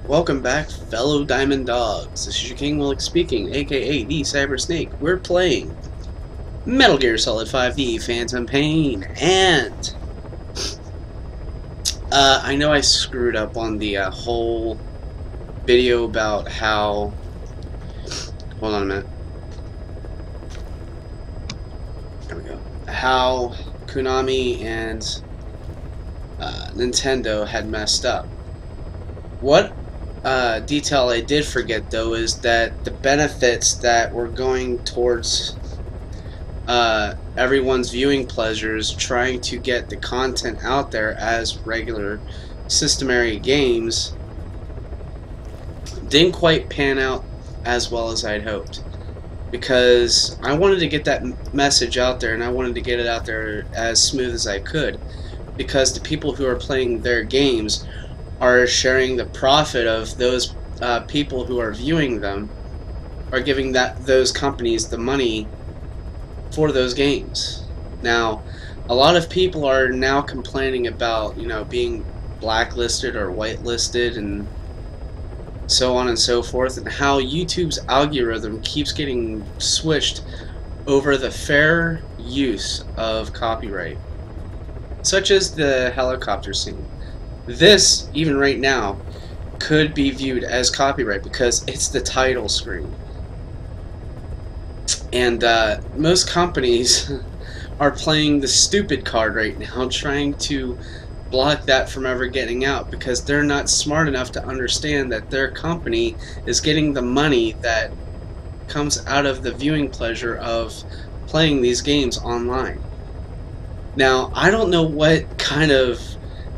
Welcome back, fellow Diamond Dogs. This is your King Willick speaking, aka the Cyber Snake. We're playing Metal Gear Solid 5 The Phantom Pain, and I know I screwed up on the whole video about how... Hold on a minute. There we go. How Konami and Nintendo had messed up. What detail I did forget, though, is that the benefits that were going towards everyone's viewing pleasures, trying to get the content out there as regular system-area games, didn't quite pan out as well as I'd hoped. Because I wanted to get that message out there, and I wanted to get it out there as smooth as I could. Because the people who are playing their games are sharing the profit of those people who are viewing them, are giving those companies the money for those games. Now, a lot of people are now complaining about, you know, being blacklisted or whitelisted and so on and so forth, and how YouTube's algorithm keeps getting switched over the fair use of copyright, such as the helicopter scene. This, even right now, could be viewed as copyright because it's the title screen. And most companies are playing the stupid card right now, trying to block that from ever getting out, because they're not smart enough to understand that their company is getting the money that comes out of the viewing pleasure of playing these games online. Now, I don't know what kind of,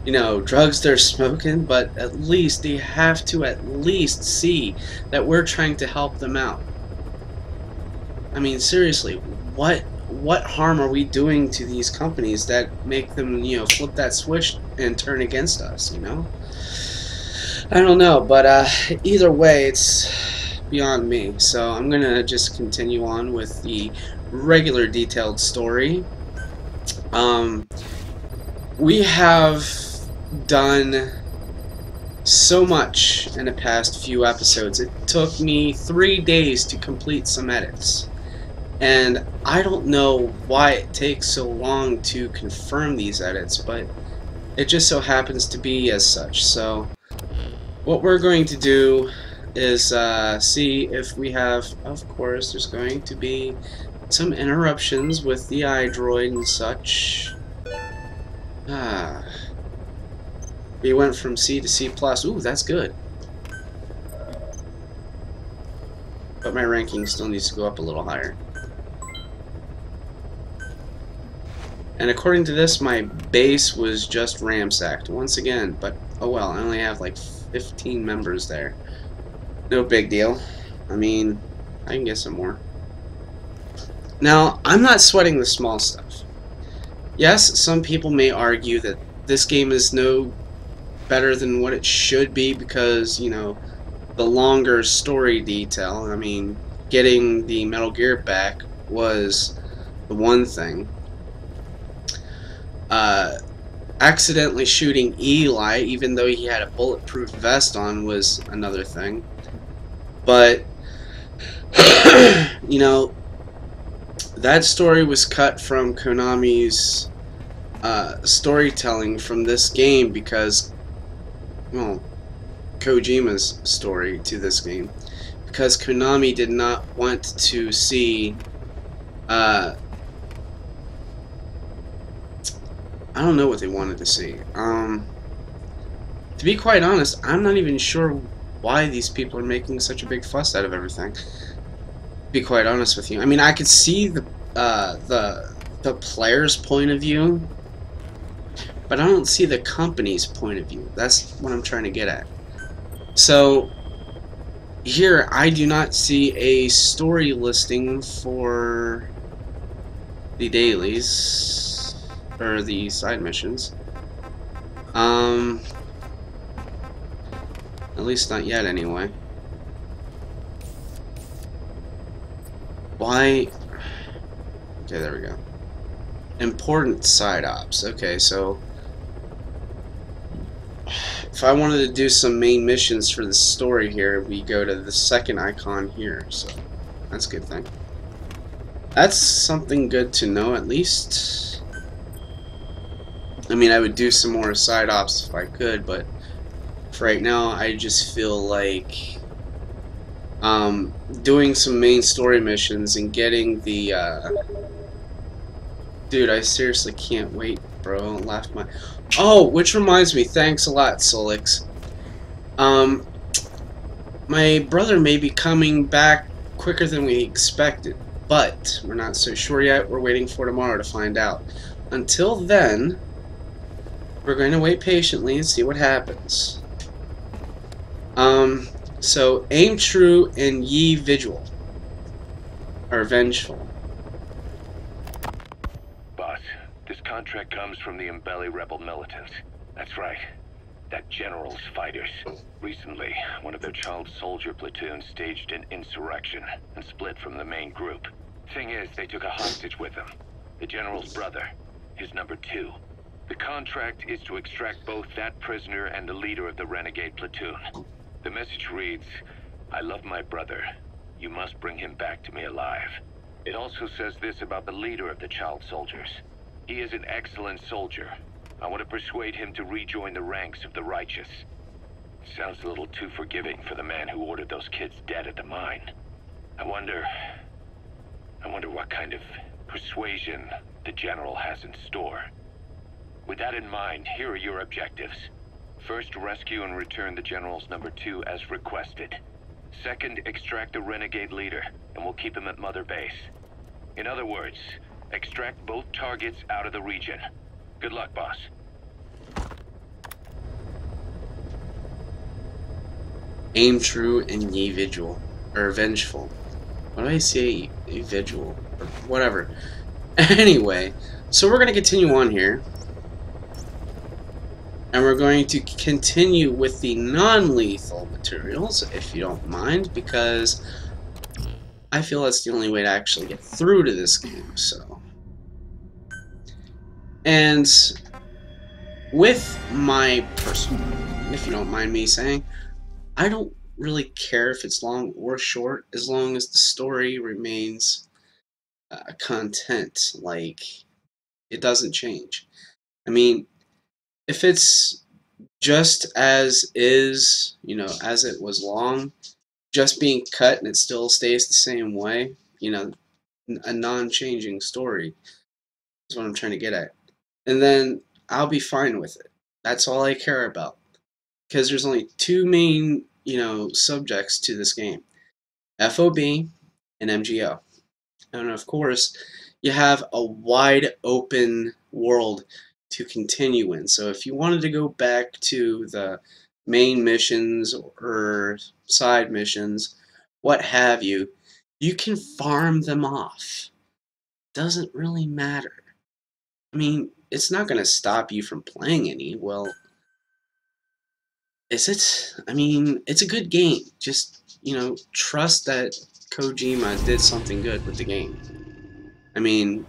you know, drugs they're smoking, but at least they have to at least see that we're trying to help them out. I mean, seriously, what harm are we doing to these companies that make them, you know, flip that switch and turn against us, you know? I don't know, but either way, it's beyond me. So I'm gonna just continue on with the regular detailed story. We have done so much in the past few episodes. It took me 3 days to complete some edits. And I don't know why it takes so long to confirm these edits, but it just so happens to be as such. So what we're going to do is see if we have, of course, there's going to be some interruptions with the iDroid and such. We went from C to C+. Ooh, that's good. But my ranking still needs to go up a little higher. And according to this, my base was just ramsacked once again, but oh well, I only have like 15 members there. No big deal. I mean, I can get some more. Now, I'm not sweating the small stuff. Yes, some people may argue that this game is no better than what it should be because, you know, the longer story detail. I mean, getting the Metal Gear back was the one thing. Accidentally shooting Eli, even though he had a bulletproof vest on, was another thing. But, you know, that story was cut from Konami's storytelling from this game because, well, Kojima's story to this game, because Konami did not want to see I don't know what they wanted to see. To be quite honest, I'm not even sure why these people are making such a big fuss out of everything. To be quite honest with you, I mean, I could see the player's point of view, but I don't see the company's point of view. That's what I'm trying to get at. So here, I do not see a story listing for the dailies. Or the side missions. At least not yet, anyway. Why? Okay, there we go. Important side ops. Okay, so if I wanted to do some main missions for the story here, we go to the second icon here. So that's a good thing. That's something good to know, at least. I mean, I would do some more side ops if I could, but for right now, I just feel like doing some main story missions and getting the dude, I seriously can't wait, bro. Don't laugh my... Oh, which reminds me, thanks a lot, Solix. My brother may be coming back quicker than we expected, but we're not so sure yet. We're waiting for tomorrow to find out. Until then, we're going to wait patiently and see what happens. So aim true and ye vigil, or vengeful. Boss, this contract comes from the Mbeli rebel militants. That's right. That general's fighters. Recently, one of their child soldier platoons staged an insurrection and split from the main group. Thing is, they took a hostage with them. The general's brother, his number 2. The contract is to extract both that prisoner and the leader of the renegade platoon. The message reads, "I love my brother. You must bring him back to me alive." It also says this about the leader of the child soldiers. He is an excellent soldier. I want to persuade him to rejoin the ranks of the righteous. Sounds a little too forgiving for the man who ordered those kids dead at the mine. I wonder what kind of persuasion the general has in store. With that in mind, here are your objectives. First, rescue and return the general's number 2 as requested. Second, extract the renegade leader, and we'll keep him at Mother Base. In other words, extract both targets out of the region. Good luck, boss. Aim true and ye vigil, or vengeful. Why do I say a vigil? Or whatever. Anyway, so we're going to continue on here. And we're going to continue with the non-lethal materials, if you don't mind, because I feel that's the only way to actually get through to this game, so. And with my personal, if you don't mind me saying, I don't really care if it's long or short, as long as the story remains content, like, it doesn't change. I mean, if it's just as is, you know, as it was long, just being cut and it still stays the same way, you know, a non-changing story is what I'm trying to get at. And then I'll be fine with it. That's all I care about. Because there's only 2 main, you know, subjects to this game. FOB and MGO. And of course, you have a wide open world to continue in. So if you wanted to go back to the main missions or side missions, what have you, you can farm them off. Doesn't really matter. I mean, it's not going to stop you from playing any. Well, is it? I mean, it's a good game. Just, you know, trust that Kojima did something good with the game. I mean,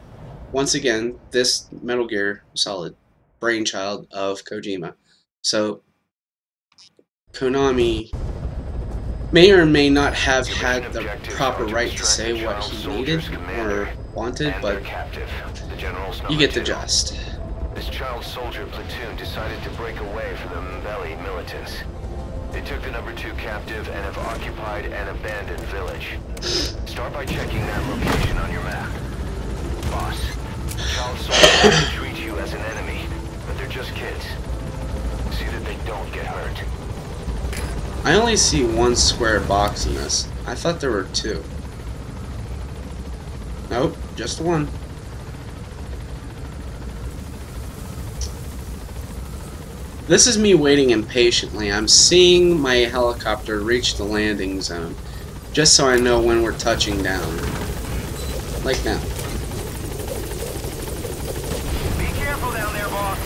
once again, this Metal Gear Solid brainchild of Kojima. So, Konami may or may not have had the proper right to say what he needed or wanted, but you get the gist. This child soldier platoon decided to break away from the Mbeli militants. They took the number 2 captive and have occupied an abandoned village. Start by checking that location on your map. Boss, child soldiers treat you as an enemy, but they're just kids. See that they don't get hurt. I only see 1 square box in this. I thought there were 2. Nope, just 1. This is me waiting impatiently. I'm seeing my helicopter reach the landing zone, just so I know when we're touching down. Like now. Be careful down there, boss.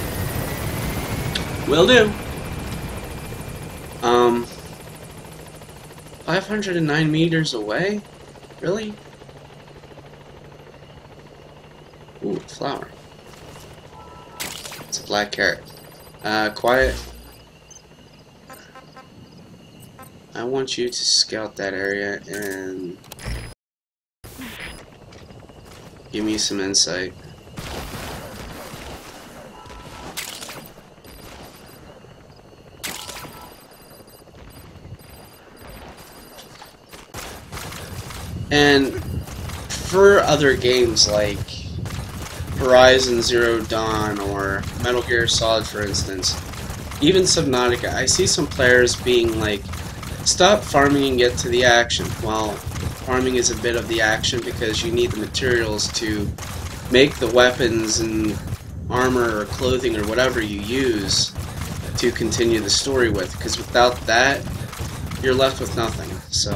Will do. 509 meters away? Really? Ooh, flower. It's a black carrot. Quiet. I want you to scout that area and give me some insight. And for other games like Horizon Zero Dawn or Metal Gear Solid, for instance, even Subnautica, I see some players being like, stop farming and get to the action. Well, farming is a bit of the action because you need the materials to make the weapons and armor or clothing or whatever you use to continue the story with, because without that, you're left with nothing. So,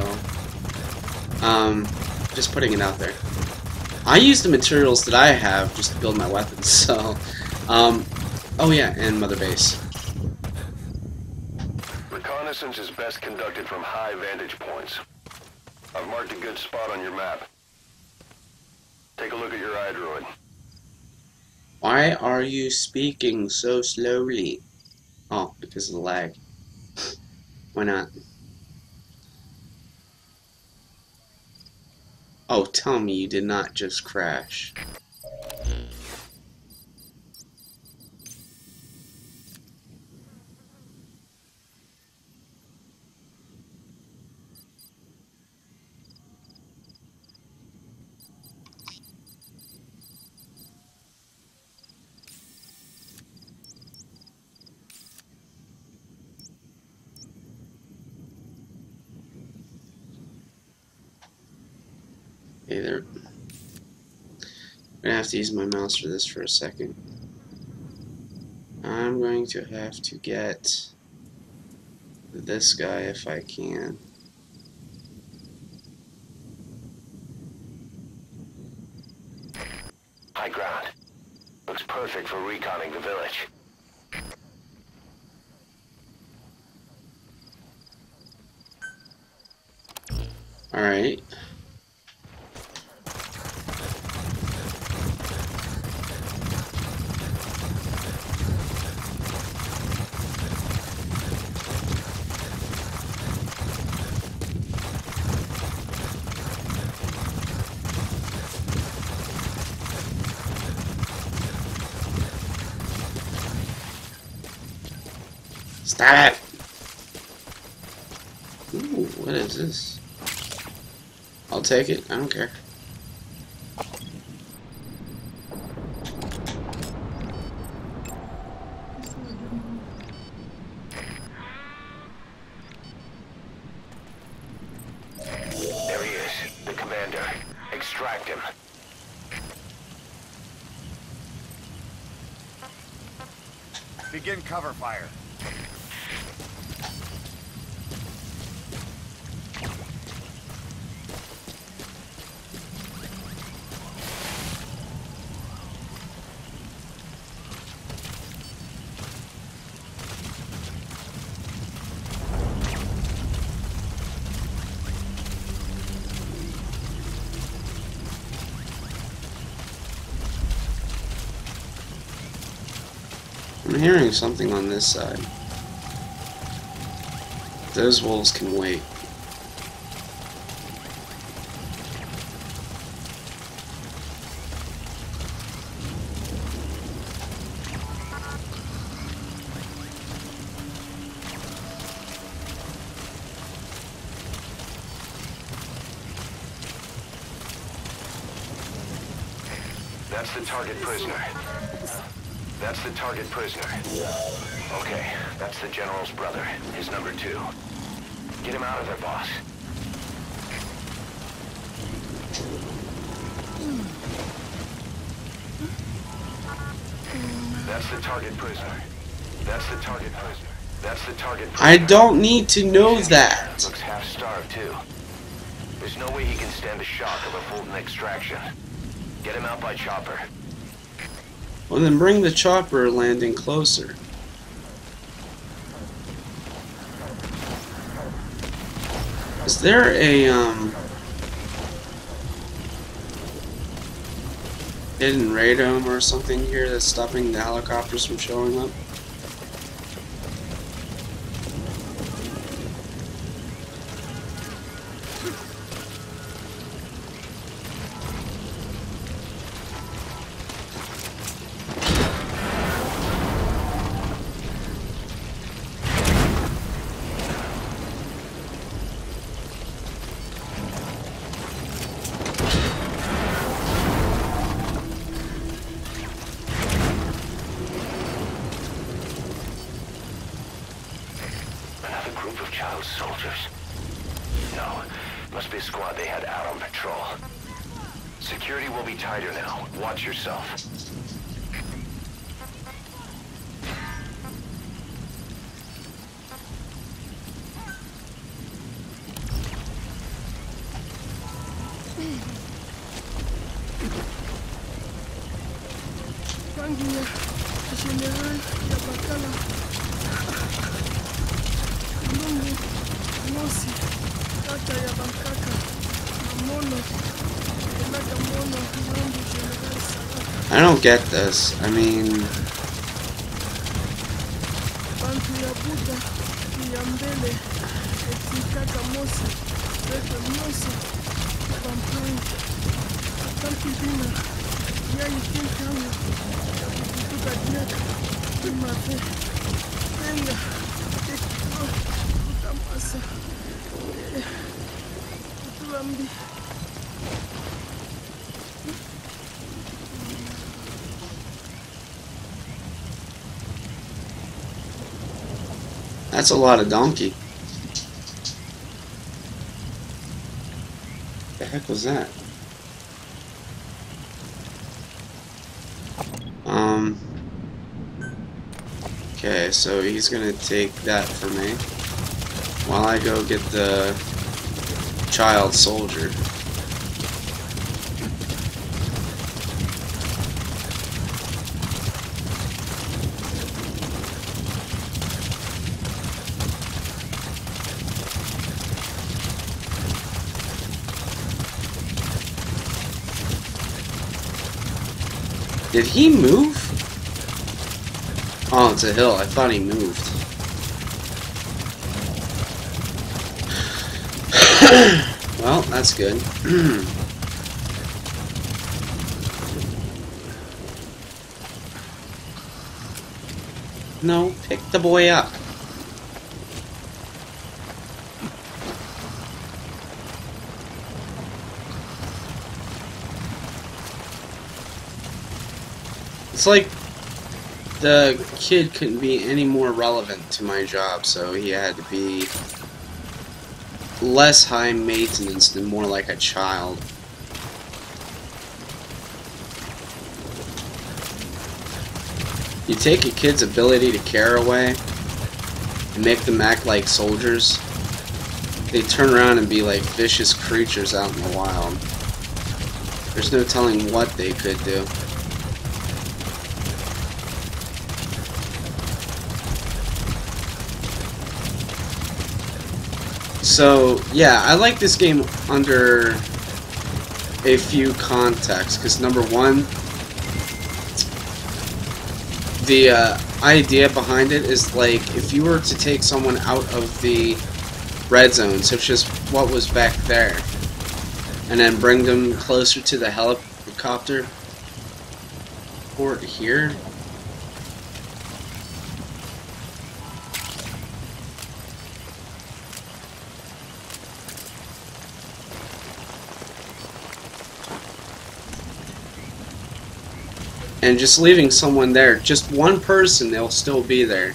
just putting it out there. I use the materials that I have just to build my weapons, so, oh yeah, and Mother Base. Reconnaissance is best conducted from high vantage points. I've marked a good spot on your map. Take a look at your iDroid. Why are you speaking so slowly? Oh, because of the lag. Why not? Oh, tell me you did not just crash. Hey there. I'm gonna have to use my mouse for this for a second. I'm going to have to get this guy if I can. High ground. Looks perfect for reconning the village. Alright. Stop it! Ooh, what is this? I'll take it. I don't care. There he is, the commander. Extract him. Begin cover fire. I'm hearing something on this side. Those wolves can wait. That's the target prisoner. That's the target prisoner. Okay, that's the general's brother, his number 2. Get him out of there, boss. That's the target prisoner. That's the target prisoner. That's the target prisoner. I don't need to know that. Looks half-starved, too. There's no way he can stand the shock of a Fulton extraction. Get him out by chopper. Well, then bring the chopper landing closer. Is there a hidden radome or something here that's stopping the helicopters from showing up? Group of child soldiers. No, must be a squad they had out on patrol. Security will be tighter now. Watch yourself. General ya bakala Lungu Mosi kaka ya Bankaka Mamono Elaka Mono Lungu General Salaka. I don't get this. I mean, Bantu ya Buda ya mbele eti kaka Mosi Beke Mosi Bampai Tanti Bina ya ikinkamu ya kutuka diaka Imate Tenga Ekito Utamasa Utulambi. that's a lot of donkey. The heck was that? Okay, so he's gonna take that for me while I go get the child soldier. Did he move? Oh, it's a hill. I thought he moved. Well, that's good. No, pick the boy up. It's like the kid couldn't be any more relevant to my job, so he had to be less high maintenance than more like a child. You take a kid's ability to care away and make them act like soldiers, they turn around and be like vicious creatures out in the wild. There's no telling what they could do. So, yeah, I like this game under a few contexts, because number one, the idea behind it is like, if you were to take someone out of the red zone, such as what was back there, and then bring them closer to the helicopter port here, and just leaving someone there, just one person, they'll still be there.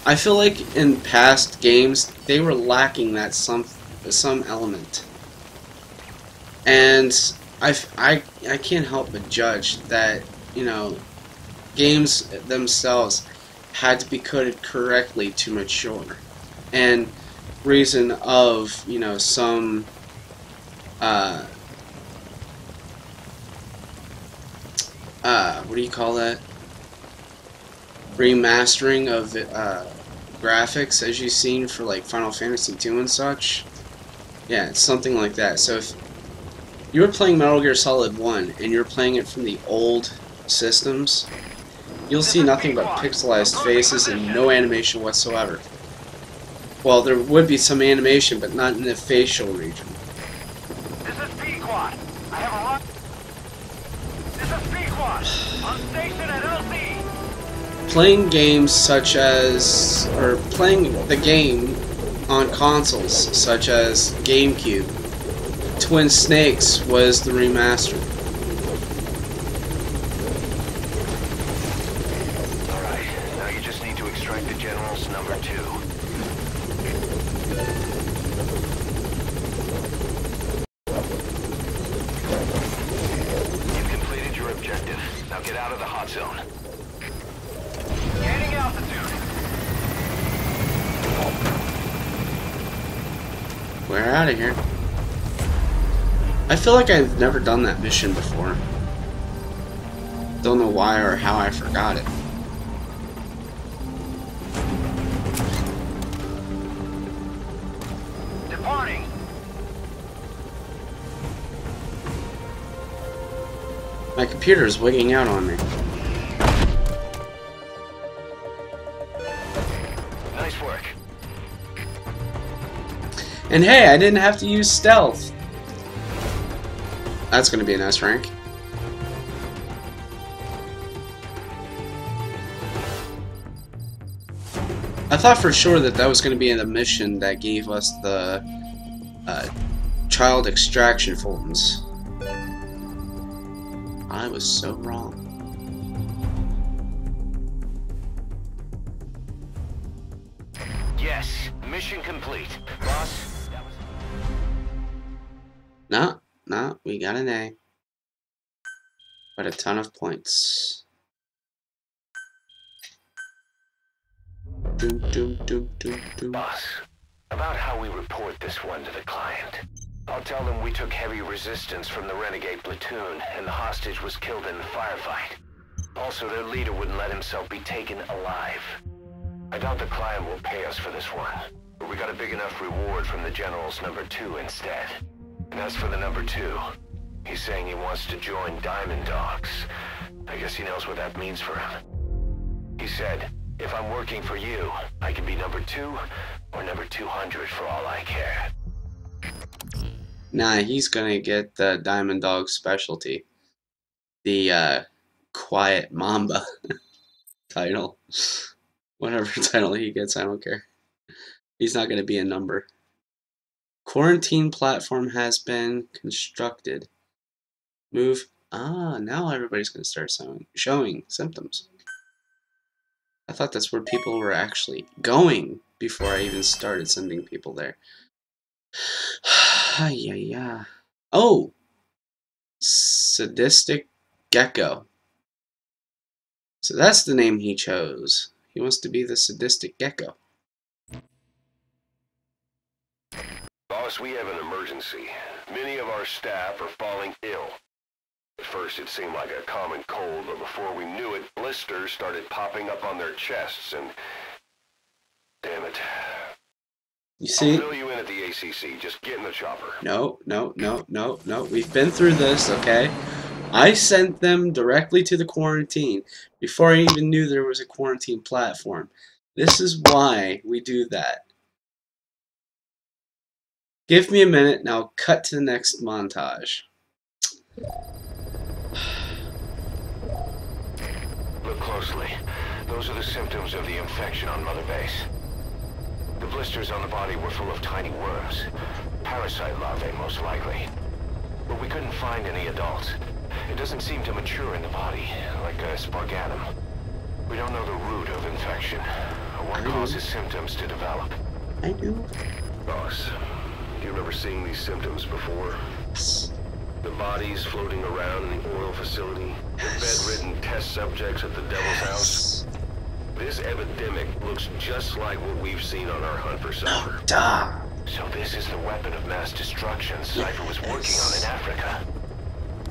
I feel like in past games, they were lacking that some element. And I can't help but judge that, you know, games themselves had to be coded correctly to mature. And reason of, you know, some what do you call that? Remastering of the graphics, as you've seen for like Final Fantasy II and such. Yeah, it's something like that. So you were playing Metal Gear Solid 1 and you're playing it from the old systems, you'll see nothing but pixelized faces and no animation whatsoever. Well, there would be some animation, but not in the facial region. This is Pequod. I have a run. This is Pequod. On station at LZ. Playing games such as, or playing the game on consoles such as GameCube, Twin Snakes was the remaster. Alright, now you just need to extract the General's number 2. You've completed your objective. Now get out of the hot zone. Gaining altitude. We're out of here. I feel like I've never done that mission before. Don't know why or how I forgot it. Departing. My computer is wigging out on me. Nice work. And hey, I didn't have to use stealth. That's going to be an S rank. I thought for sure that that was going to be in the mission that gave us the child extraction phones. I was so wrong. Yes, mission complete. Boss, that was... No, we got an A. But a ton of points. Doom, doom, doom, doom, doom. Boss, about how we report this one to the client. I'll tell them we took heavy resistance from the renegade platoon and the hostage was killed in the firefight. Also, their leader wouldn't let himself be taken alive. I doubt the client will pay us for this one, but we got a big enough reward from the General's number 2 instead. And as for the number 2, he's saying he wants to join Diamond Dogs. I guess he knows what that means for him. He said, if I'm working for you, I can be number 2 or number 200 for all I care. Nah, he's gonna get the Diamond Dog specialty. The, Quiet Mamba title. Whatever title he gets, I don't care. He's not gonna be a number. Quarantine platform has been constructed. Move. Ah, now everybody's gonna start showing symptoms. I thought that's where people were actually going before I even started sending people there. Yeah. Oh! Sadistic Gecko. So that's the name he chose. He wants to be the Sadistic Gecko. Boss, we have an emergency. Many of our staff are falling ill. At first it seemed like a common cold, but before we knew it, blisters started popping up on their chests and... Damn it. You see? I'll fill you in at the ACC. Just get in the chopper. No. We've been through this, okay? I sent them directly to the quarantine before I even knew there was a quarantine platform. This is why we do that. Give me a minute and I'll cut to the next montage. Look closely. Those are the symptoms of the infection on Mother Base. The blisters on the body were full of tiny worms. Parasite larvae, most likely. But we couldn't find any adults. It doesn't seem to mature in the body, like a sparganum. We don't know the root of infection, or what causes symptoms to develop. I do. Boss, do you remember seeing these symptoms before? The bodies floating around in the oil facility, the bedridden test subjects at the Devil's House. This epidemic looks just like what we've seen on our hunt for Cypher. Duh. So this is the weapon of mass destruction Cypher was working on in Africa.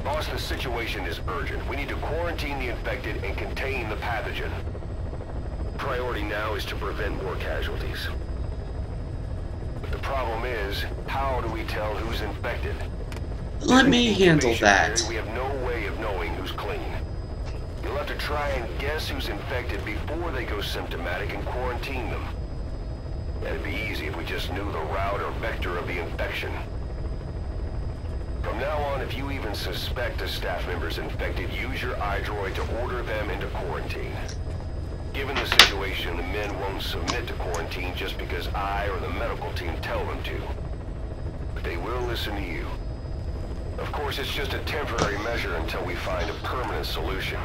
Boss, the situation is urgent. We need to quarantine the infected and contain the pathogen. Priority now is to prevent more casualties. But the problem is, how do we tell who's infected? Let me handle Incubation that. period, we have no way of knowing who's clean. You'll have to try and guess who's infected before they go symptomatic and quarantine them. That'd be easy if we just knew the route or vector of the infection. From now on, if you even suspect a staff member's infected, use your iDroid to order them into quarantine. Given the situation, the men won't submit to quarantine just because I or the medical team tell them to. But they will listen to you. Of course, it's just a temporary measure until we find a permanent solution.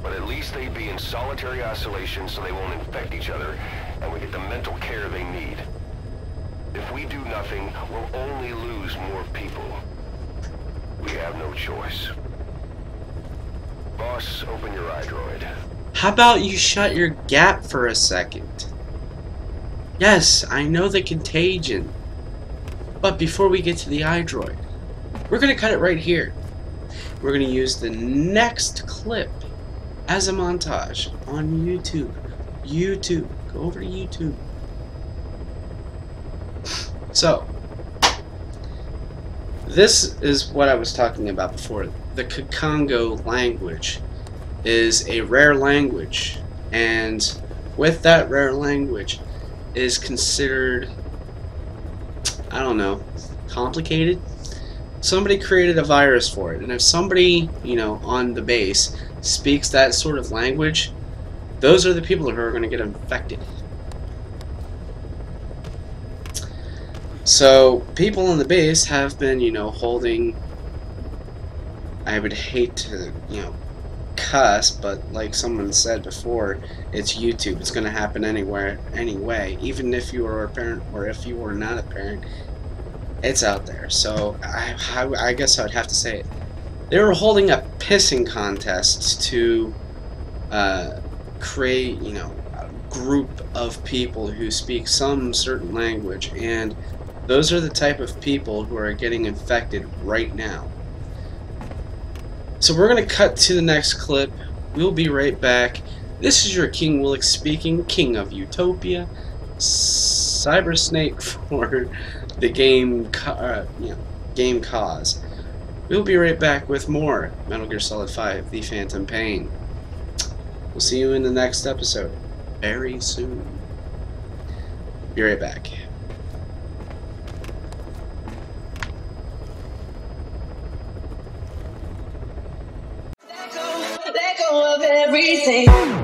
But at least they'd be in solitary isolation so they won't infect each other, and we get the mental care they need. If we do nothing, we'll only lose more people. We have no choice. Boss, open your iDroid. How about you shut your gap for a second? Yes, I know the contagion. But before we get to the iDroid, we're going to cut it right here. We're going to use the next clip as a montage on YouTube. Go over to YouTube. So, this is what I was talking about before. The Kikongo language is a rare language, and with that rare language is considered, I don't know, complicated. Somebody created a virus for it, and if somebody, you know, on the base speaks that sort of language, those are the people who are going to get infected. So people on the base have been, you know, holding, I would hate to, you know, cuss, but like someone said before, it's YouTube. It's going to happen anywhere, anyway. Even if you are a parent or if you are not a parent, it's out there. So I guess I would have to say it. They were holding a pissing contest to create, you know, a group of people who speak some certain language, and those are the type of people who are getting infected right now. So we're going to cut to the next clip. We'll be right back. This is your King Willick speaking, King of Utopia, Cyber Snake for the game, game Cause. We'll be right back with more Metal Gear Solid 5: The Phantom Pain. We'll see you in the next episode very soon. Be right back. Let go of everything.